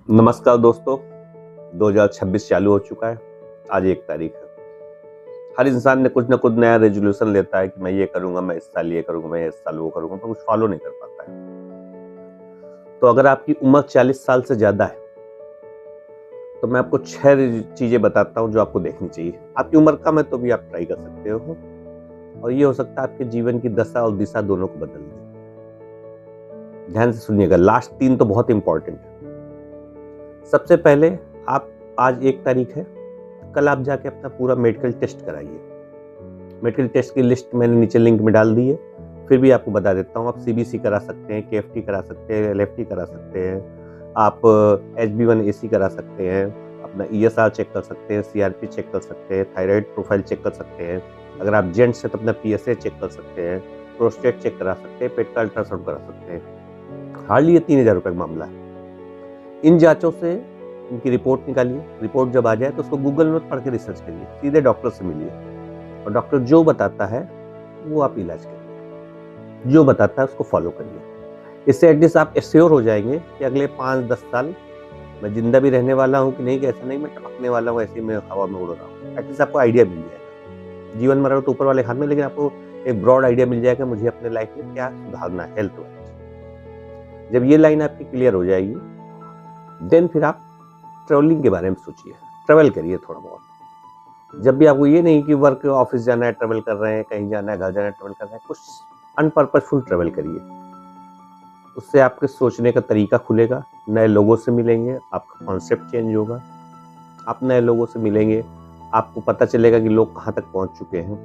नमस्कार दोस्तों, 2026 चालू हो चुका है। आज 1 तारीख है। हर इंसान ने कुछ ना कुछ नया रेज़ोल्यूशन लेता है कि मैं ये करूँगा, मैं इस साल ये करूँगा, मैं इस साल वो करूँगा, पर कुछ फ़ॉलो नहीं कर पाता है। तो अगर आपकी उम्र 40 साल से ज़्यादा है, तो मैं आपको 6 चीज़ें बताता हूँ जो आपको देखनी चाहिए। आपकी उम्र कम है तो भी आप ट्राई कर सकते हो और ये हो सकता है आपके जीवन की दशा और दिशा दोनों को बदल दे। ध्यान से सुनिएगा, लास्ट 3 तो बहुत इम्पोर्टेंट है। सबसे पहले आप आज 1 तारीख है, कल आप जाके अपना पूरा मेडिकल टेस्ट कराइए। मेडिकल टेस्ट की लिस्ट मैंने नीचे लिंक में डाल दी है, फिर भी आपको बता देता हूँ। आप सीबीसी करा सकते हैं, केएफटी करा सकते हैं, एलएफटी करा सकते हैं, आप HB1AC करा सकते हैं, अपना ESR चेक कर सकते हैं, CRP चेक कर सकते हैं, थायराइड प्रोफाइल चेक कर सकते हैं। अगर आप जेंट्स हैं तो अपना PSA चेक कर सकते हैं, प्रोस्टेट चेक करा सकते हैं, पेट का अल्ट्रासाउंड करा सकते हैं। हार्डली ये 3000 रुपये का मामला है। इन जाँचों से इनकी रिपोर्ट निकालिए। रिपोर्ट जब आ जाए तो उसको गूगल में पढ़ के रिसर्च करिए, सीधे डॉक्टर से मिलिए और डॉक्टर जो बताता है वो आप इलाज करिए, जो बताता है उसको फॉलो करिए। इससे एटलीस्ट आप एश्योर हो जाएंगे कि अगले 5-10 साल मैं जिंदा भी रहने वाला हूँ कि नहीं, कि ऐसा नहीं मैं टपकने वाला हूँ, ऐसे ही मैं हवा में उड़ रहा हूँ। एटलीस्ट आपको आइडिया मिल जाएगा। जीवन मरण तो ऊपर वाले हाथ में, लेकिन आपको एक ब्रॉड आइडिया मिल जाएगा मुझे अपने लाइफ में क्या सुधारना है हेल्थ वाइज। जब ये लाइन आपकी क्लियर हो जाएगी, देन फिर आप ट्रैवलिंग के बारे में सोचिए। ट्रैवल करिए थोड़ा बहुत। जब भी आपको ये नहीं कि वर्क ऑफिस जाना है ट्रैवल कर रहे हैं, कहीं जाना है घर जाना है ट्रैवल कर रहे हैं, कुछ अनपर्पजफुल ट्रैवल करिए। उससे आपके सोचने का तरीका खुलेगा, नए लोगों से मिलेंगे, आपका कॉन्सेप्ट चेंज होगा। आप नए लोगों से मिलेंगे, आपको पता चलेगा कि लोग कहाँ तक पहुँच चुके हैं।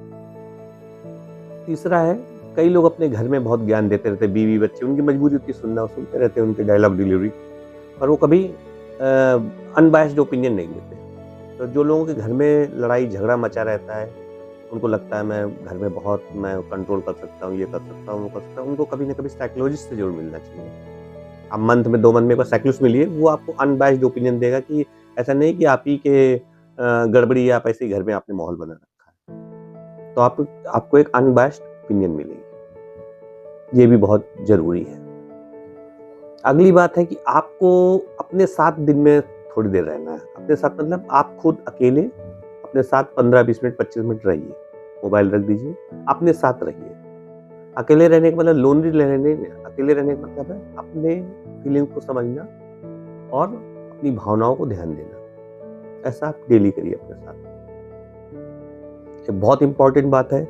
तीसरा है, कई लोग अपने घर में बहुत ज्ञान देते रहते, बीवी बच्चे, उनकी मजबूरी होती है सुनना, सुनते रहते हैं उनके डायलॉग डिलीवरी, पर वो कभी अनबायस्ड ओपिनियन नहीं देते। तो जो लोगों के घर में लड़ाई झगड़ा मचा रहता है, उनको लगता है मैं घर में बहुत मैं कंट्रोल कर सकता हूँ, ये कर सकता हूँ, वो कर सकता हूँ, उनको कभी ना कभी साइकोलॉजिस्ट से जरूर मिलना चाहिए। आप मंथ में 2 मंथ में एक बार साइकोलॉजिस्ट मिलिए, वो आपको अनबायस्ड ओपिनियन देगा कि ऐसा नहीं कि आप ही के गड़बड़ी या आप ऐसे ही घर में आपने माहौल बना रखा है। तो आपको एक अनबायस्ड ओपिनियन मिलेगी, ये भी बहुत ज़रूरी है। अगली बात है कि आपको अपने साथ दिन में थोड़ी देर रहना है। अपने साथ मतलब आप खुद अकेले अपने साथ 15-20 मिनट 25 मिनट रहिए, मोबाइल रख दीजिए, अपने साथ रहिए। अकेले रहने का मतलब लोनली रहने नहीं, अकेले रहने का मतलब है अपने फीलिंग को समझना और अपनी भावनाओं को ध्यान देना। ऐसा आप डेली करिए अपने साथ। एक बहुत इंपॉर्टेंट बात है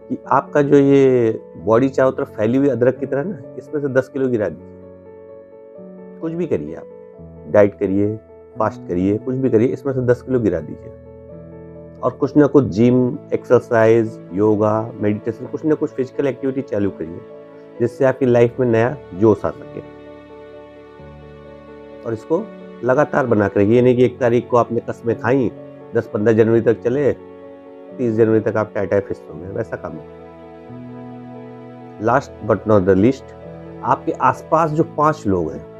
कि आपका जो ये बॉडी चारों तरफ फैली हुई अदरक की तरह ना, इसमें से 10 किलो गिरा दीजिए। कुछ भी करिए आप, डाइट करिए, फास्ट करिए, कुछ भी करिए, इसमें से 10 किलो गिरा दीजिए। और कुछ ना कुछ जिम, एक्सरसाइज, योगा, मेडिटेशन, कुछ ना कुछ फिजिकल एक्टिविटी चालू करिए, जिससे आपकी लाइफ में नया जोश आ सके। और इसको लगातार बना कर रखिए, नहीं कि 1 तारीख को आपने कसमें खाई, 10-15 जनवरी तक चले, 30 जनवरी तक आप टाटा फिस्ट होंगे, वैसा काम है। Last but not the least, आपके आसपास जो 5 लोग हैं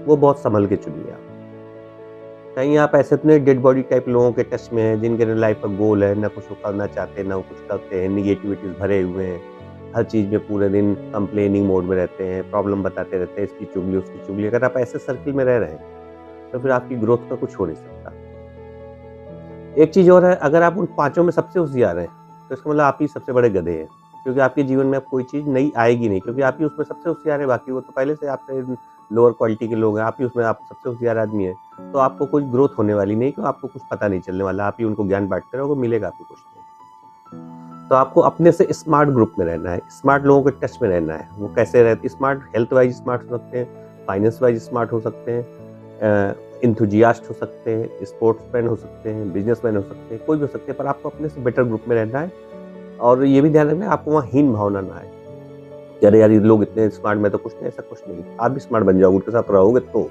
वो बहुत संभल के चुनिए आप। कहीं आप ऐसे इतने डेड बॉडी टाइप लोगों के टच में हैं जिनके लाइफ का गोल है, ना कुछ वो करना चाहते हैं, ना वो कुछ करते हैं, निगेटिविटीज भरे हुए हैं, हर चीज़ में पूरे दिन कंप्लेनिंग मोड में रहते हैं, प्रॉब्लम बताते रहते हैं, इसकी चुगली उसकी चुगली। अगर आप ऐसे सर्किल में रह रहे हैं तो फिर आपकी ग्रोथ का कुछ हो नहीं सकता। एक चीज़ और है, अगर आप उन 5 में सबसे होशियार हैं तो इसका मतलब आप ही सबसे बड़े गधे हैं, क्योंकि आपके जीवन में अब कोई चीज़ नई आएगी नहीं, क्योंकि आप ही उसमें सबसे होशियार है। बाकी वो तो पहले से आपसे लोअर क्वालिटी के लोग हैं, आप ही उसमें आप सबसे होशियार आदमी है। तो आपको कुछ ग्रोथ होने वाली नहीं, क्यों आपको कुछ पता नहीं चलने वाला, आप ही उनको ज्ञान बांटते रहोगे, मिलेगा आपको कुछ नहीं। तो आपको अपने से स्मार्ट ग्रुप में रहना है, स्मार्ट लोगों के टच में रहना है। वो कैसे रहते, स्मार्ट हेल्थ वाइज स्मार्ट हो सकते हैं, फाइनेंस वाइज स्मार्ट हो सकते हैं, इंथुजियास्ट हो सकते हैं, स्पोर्ट्समैन हो सकते हैं, बिजनेसमैन हो सकते हैं, कोई भी हो सकते हैं, पर आपको अपने से बेटर ग्रुप में रहना है। और ये भी ध्यान रखना है आपको वहाँ हीन भावना ना आए, अरे यार ये लोग इतने स्मार्ट, मैं तो कुछ नहीं, ऐसा कुछ नहीं। आप भी स्मार्ट बन जाओगे, उनके साथ रहोगे तो।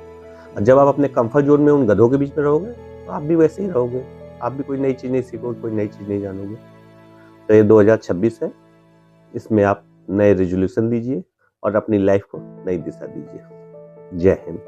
जब आप अपने कंफर्ट जोन में उन गधों के बीच में रहोगे तो आप भी वैसे ही रहोगे, आप भी कोई नई चीज़ नहीं सीखोगे, कोई नई चीज़ नहीं जानोगे। तो ये 2026 है, इसमें आप नए रेजोल्यूशन लीजिए और अपनी लाइफ को नई दिशा दीजिए। जय हिंद।